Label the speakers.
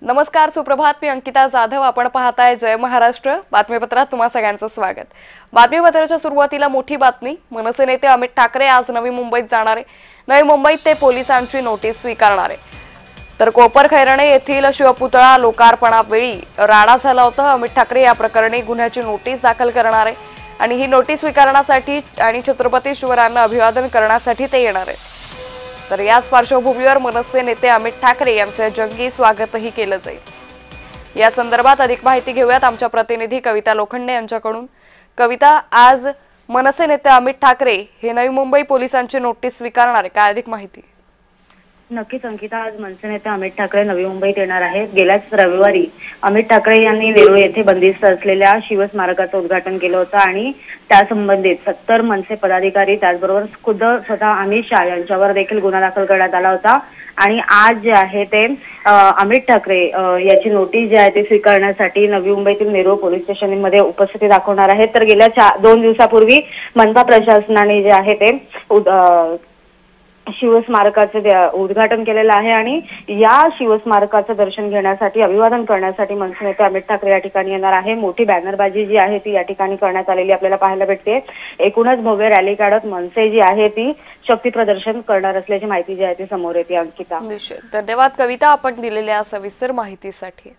Speaker 1: नमस्कार, सुप्रभात. मी अंकिता जाधव. आपण पाहताय जय महाराष्ट्र बातमीपत्रात तुम्हा सगळ्यांचं स्वागत. बातमीपत्राच्या सुरुवातीला मोठी बातमी. मनसे नेते अमित ठाकरे आज नवी मुंबईत जाणार आहे. नवी मुंबईत ते पोलिसांची नोटीस स्वीकारणार आहे. तर कोपरखैरणे येथील शिवपुतळा लोकार्पणावेळी राडा झाला होता. अमित ठाकरे या प्रकरणी गुन्ह्याची नोटीस दाखल करणार आहे आणि ही नोटीस स्वीकारण्यासाठी आणि छत्रपती शिवरायांना अभिवादन करण्यासाठी ते येणार आहेत. तर याच पार्श्वभूमीवर मनसे नेते अमित ठाकरे यांचे जंगी स्वागतही केलं जाईल. या संदर्भात अधिक माहिती घेऊयात आमच्या प्रतिनिधी कविता लोखंडे यांच्याकडून. कविता, आज मनसे नेते अमित ठाकरे हे नवी मुंबई पोलिसांची नोटीस स्वीकारणार आहे, काय अधिक माहिती?
Speaker 2: नक्कीच अंकिता, आज मनसे नेते अमित ठाकरे नवी मुंबईत येणार आहेत. गेल्याच रविवारी अमित ठाकरे यांनी वेरूळ येथे बंदिस्त असलेल्या शिवस्मारकाचं उद्घाटन केलं होतं आणि त्यासंबंधित 70 मनसे पदाधिकारी त्याचबरोबर खुद्द स्वतः अमित शहा यांच्यावर देखील गुन्हा दाखल करण्यात आला होता. आणि आज जे आहे ते अमित ठाकरे याची नोटीस जी आहे ती स्वीकारण्यासाठी नवी मुंबईतील नेरूळ पोलीस स्टेशनमध्ये उपस्थिती दाखवणार आहेत. तर गेल्या 2 दिवसापूर्वी मनपा प्रशासनाने जे आहे ते शिवस्मारकाचे उद्घाटन केलेलं आहे आणि या शिवस्मारकाचं दर्शन घेण्यासाठी, अभिवादन करण्यासाठी मनसे नेते अमित ठाकरे या ठिकाणी येणार आहे. मोठी बॅनरबाजी जी आहे ती या ठिकाणी करण्यात आलेली आपल्याला पाहायला भेटते. एकूणच भव्य रॅली काढत मनसे जी आहे ती शक्ती प्रदर्शन करणार असल्याची माहिती जी आहे ती समोर येते. अंकिता,
Speaker 1: धन्यवाद कविता, आपण दिलेल्या सविस्तर माहितीसाठी.